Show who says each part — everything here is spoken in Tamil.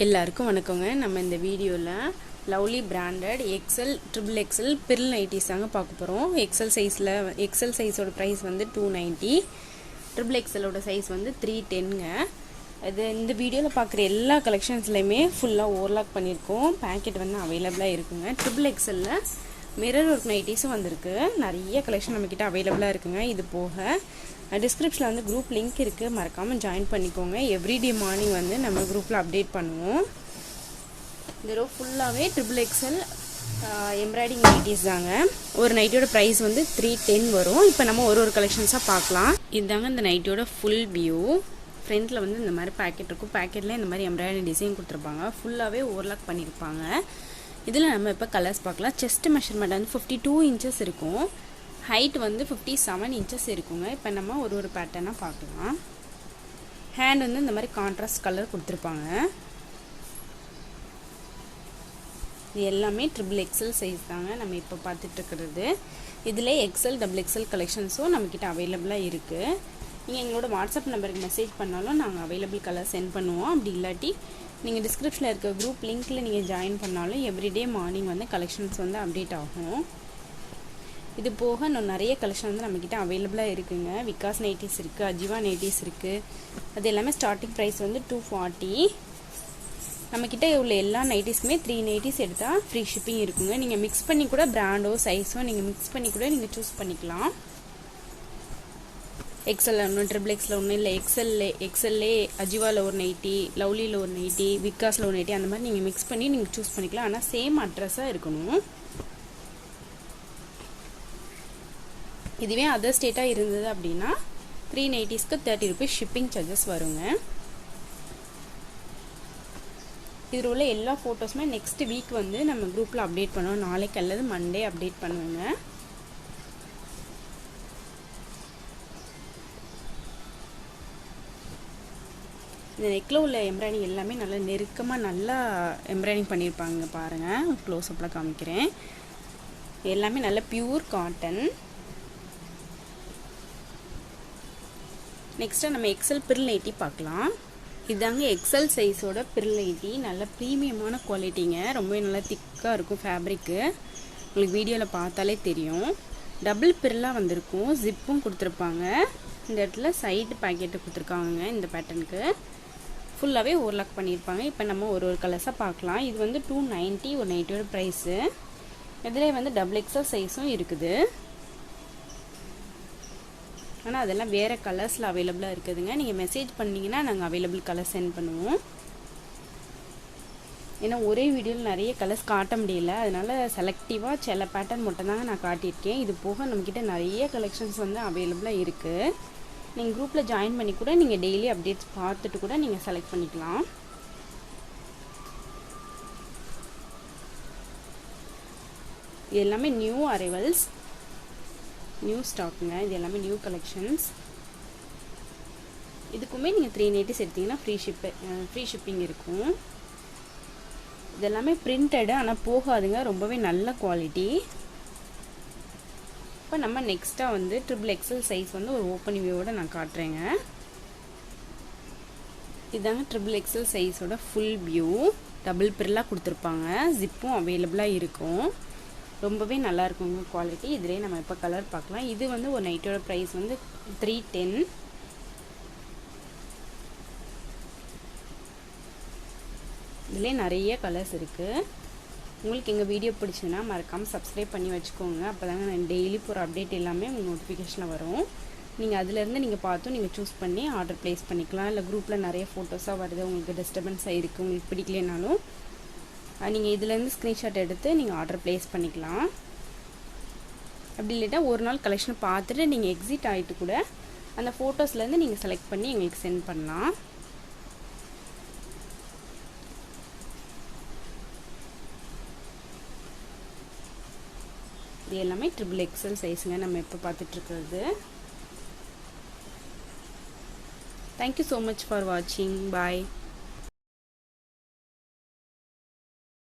Speaker 1: எல்லாருக்கும் வணக்கங்க. நம்ம இந்த வீடியோவில் lovely branded XL triple XL frill nighties தாங்க பார்க்க போகிறோம். எக்ஸல் சைஸோட ப்ரைஸ் வந்து 290, ட்ரிபிள் எக்ஸலோட சைஸ் வந்து 310ங்க. இந்த வீடியோவில் பார்க்குற எல்லா கலெக்ஷன்ஸ்லையுமே ஃபுல்லாக ஓவர்லாக் பண்ணியிருக்கோம். பேக்கெட் வந்து அவைலபிளாக இருக்குங்க. ட்ரிபிள் எக்ஸலில் மிரர் ஒர்க் நைட்டிஸும் வந்திருக்கு. நிறைய கலெக்ஷன் நம்மக்கிட்ட அவைலபிளாக இருக்குங்க. இது போக டிஸ்கிரிப்ஷனில் வந்து குரூப் லிங்க் இருக்குது, மறக்காமல் ஜாயின் பண்ணிக்கோங்க. எவ்ரிடே மார்னிங் வந்து நம்ம குரூப்பில் அப்டேட் பண்ணுவோம். இந்த ரோ ஃபுல்லாகவே ட்ரிபிள் எக்ஸல் எம்ப்ராய்டிங் நைட்டிஸ் தாங்க. ஒரு நைட்டியோட ப்ரைஸ் வந்து 310 வரும். இப்போ நம்ம ஒரு கலெக்ஷன்ஸாக பார்க்கலாம். இதுதாங்க இந்த நைட்டியோட ஃபுல் வியூ. ஃப்ரண்ட்டில் வந்து இந்த மாதிரி பேக்கெட் இருக்கும். பேக்கெட்டில் இந்த மாதிரி எம்ப்ராய்டரி டிசைன் கொடுத்துருப்பாங்க. ஃபுல்லாகவே ஓவர்லாக் பண்ணியிருப்பாங்க. இதில் நம்ம இப்போ கலர்ஸ் பார்க்கலாம். செஸ்ட் மெஷர்மெண்ட் வந்து 52 இன்ச்சஸ் இருக்கும். ஹைட் வந்து 57 இன்ச்சஸ் இருக்குங்க. இப்போ நம்ம ஒரு பேட்டர்னாக பார்க்கலாம். ஹேண்ட் வந்து இந்த மாதிரி கான்ட்ராஸ்ட் கலர் கொடுத்துருப்பாங்க. இது எல்லாமே ட்ரிபிள் எக்ஸல் சைஸ் தாங்க நம்ம இப்போ பார்த்துட்டு இருக்கிறது. இதில் எக்ஸல் டபுள் எக்ஸல் கலெக்ஷன்ஸும் நம்மக்கிட்ட அவைலபிளாக இருக்குது. நீங்கள் எங்களோட வாட்ஸ்அப் நம்பருக்கு மெசேஜ் பண்ணாலும் நாங்கள் அவைலபிள் கலர் சென்ட் பண்ணுவோம். அப்படி இல்லாட்டி நீங்கள் டிஸ்கிரிப்ஷனில் இருக்க குரூப் லிங்க்கில் நீங்கள் ஜாயின் பண்ணாலும் எவ்ரிடே மார்னிங் வந்து கலெக்ஷன்ஸ் வந்து அப்டேட் ஆகும். இது போக இன்னும் நிறைய கலெக்ஷன் வந்து நம்மக்கிட்ட அவைலபிளாக இருக்குங்க. விகாஸ் நைட்டிஸ் இருக்குது, அஜ்வா நைட்டிஸ் இருக்குது. அது எல்லாமே ஸ்டார்டிங் ப்ரைஸ் வந்து 240. நம்மக்கிட்ட உள்ள எல்லா நைட்டிஸ்க்குமே 3 நைட்டிஸ் எடுத்தால் ஃப்ரீ ஷிப்பிங் இருக்குங்க. நீங்கள் மிக்ஸ் பண்ணி கூட பிராண்டோ சைஸோ நீங்கள் மிக்ஸ் பண்ணி கூட நீங்கள் சூஸ் பண்ணிக்கலாம். எக்ஸலில் ஒன்று, ட்ரிபிள் எக்ஸில் ஒன்று, இல்லை எக்ஸல்லே அஜ்வாவில் ஒரு நைட்டி, லவ்லியில் ஒரு நைட்டி, விகாஸில் ஒரு நைட்டி, அந்த மாதிரி நீங்கள் மிக்ஸ் பண்ணி நீங்கள் சூஸ் பண்ணிக்கலாம். ஆனால் சேம் அட்ரஸாக இருக்கணும். இதுவே அதர் ஸ்டேட்டாக இருந்தது அப்படின்னா 3 நைட்டிஸ்க்கு 30 ருபீஸ் ஷிப்பிங் சார்ஜஸ் வருங்க. இதில் உள்ள எல்லா ஃபோட்டோஸுமே நெக்ஸ்ட் வீக் வந்து நம்ம குரூப்பில் அப்டேட் பண்ணுவோம். நாளைக்கு அல்லது மண்டே அப்டேட் பண்ணுவோங்க. இந்த நெக்கில் உள்ள எம்ப்ராய்டிங் எல்லாமே நல்லா நெருக்கமாக நல்லா எம்ப்ராய்டிங் பண்ணியிருப்பாங்க பாருங்கள். க்ளோஸ்அப்பில் காமிக்கிறேன். எல்லாமே நல்ல பியூர் காட்டன். நெக்ஸ்ட்டாக நம்ம எக்ஸல் பிரில் நைட்டி பார்க்கலாம். இதாங்க எக்ஸல் சைஸோட பிரில் நைட்டி. நல்ல ப்ரீமியமான குவாலிட்டிங்க. ரொம்பவே நல்லா திக்காக இருக்கும் ஃபேப்ரிக்கு. உங்களுக்கு வீடியோவில் பார்த்தாலே தெரியும். டபுள் பிரிலாக வந்திருக்கும். ஜிப்பும் கொடுத்துருப்பாங்க. இந்த இடத்துல சைடு பேக்கெட்டு கொடுத்துருக்காங்க. இந்த பேட்டர்னுக்கு ஃபுல்லாகவே ஓவர்லாக் பண்ணியிருப்பாங்க. இப்போ நம்ம ஒரு கலர்ஸாக பார்க்கலாம். இது வந்து 290 ஒரு நைட்டியோட ப்ரைஸு. இதில் வந்து டபுள் எக்ஸல் சைஸும் இருக்குது. ஆனால் அதெல்லாம் வேறு கலர்ஸில் அவைலபிளாக இருக்குதுங்க. நீங்கள் மெசேஜ் பண்ணிங்கன்னா நாங்கள் அவைலபிள் கலர் சென்ட் பண்ணுவோம். ஏன்னா ஒரே வீடியோவில் நிறைய கலர்ஸ் காட்ட முடியல. அதனால் செலக்டிவாக சில பேட்டர்ன் மட்டும்தாங்க நான் காட்டியிருக்கேன். இது போக நம்மக்கிட்ட நிறைய கலெக்ஷன்ஸ் வந்து அவைலபிளாக இருக்குது. நீங்கள் குரூப்பில் ஜாயின் பண்ணி கூட நீங்கள் டெய்லி அப்டேட்ஸ் பார்த்துட்டு கூட நீங்கள் செலக்ட் பண்ணிக்கலாம். இது எல்லாமே நியூ அரைவல்ஸ், நியூ ஸ்டாக்குங்க. இது எல்லாமே நியூ கலெக்ஷன்ஸ். இதுக்குமே நீங்கள் 3 நைட்டிஸ் எடுத்தீங்கன்னா ஃப்ரீ ஷிப்பிங் இருக்கும். இதெல்லாமே பிரிண்டடு, ஆனால் போகாதுங்க. ரொம்பவே நல்ல குவாலிட்டி. இப்போ நம்ம நெக்ஸ்ட்டாக வந்து ட்ரிபிள் எக்ஸல் சைஸ் வந்து ஒரு ஓப்பன் வியூவோட நான் காட்டுறேங்க. இதாங்க ட்ரிபிள் எக்ஸல் சைஸோட ஃபுல் வியூ. டபுள் பிரிலாக கொடுத்துருப்பாங்க. ஜிப்பும் அவைலபிளாக இருக்கும். ரொம்பவே நல்லா இருக்குங்க குவாலிட்டி. இதிலே நம்ம இப்போ கலர் பார்க்கலாம். இது வந்து ஒரு நைட்டோட ப்ரைஸ் வந்து 310. இதிலே நிறைய கலர்ஸ் இருக்குது. உங்களுக்கு எங்கள் வீடியோ பிடிச்சதுன்னா மறக்காமல் சப்ஸ்கிரைப் பண்ணி வச்சுக்கோங்க. அப்போ தாங்க நான் டெய்லி போகிற அப்டேட் எல்லாமே உங்களுக்கு நோட்டிஃபிகேஷனில் வரும். நீங்கள் அதிலேருந்து நீங்கள் பார்த்தும் நீங்கள் சூஸ் பண்ணி ஆர்டர் ப்ளேஸ் பண்ணிக்கலாம். இல்லை குரூப்பில் நிறைய ஃபோட்டோஸாக வருது, உங்களுக்கு டிஸ்டர்பன்ஸாக இருக்குது, உங்களுக்கு பிடிக்கலனாலும் நீங்கள் இதிலேருந்து ஸ்க்ரீன்ஷாட் எடுத்து நீங்கள் ஆர்டர் ப்ளேஸ் பண்ணிக்கலாம். அப்படி இல்லைட்டா ஒரு நாள் கலெக்ஷன் பார்த்துட்டு நீங்கள் எக்ஸிட் ஆகிட்டு கூட அந்த ஃபோட்டோஸ்லேருந்து நீங்கள் செலக்ட் பண்ணி எங்களுக்கு சென்ட் பண்ணலாம். இது எல்லாமே ட்ரிபிள் எக்ஸல் சைஸுங்க நம்ம இப்போ பார்த்துட்ருக்கிறது. தேங்க்யூ ஸோ மச் ஃபார் வாட்சிங். பாய்.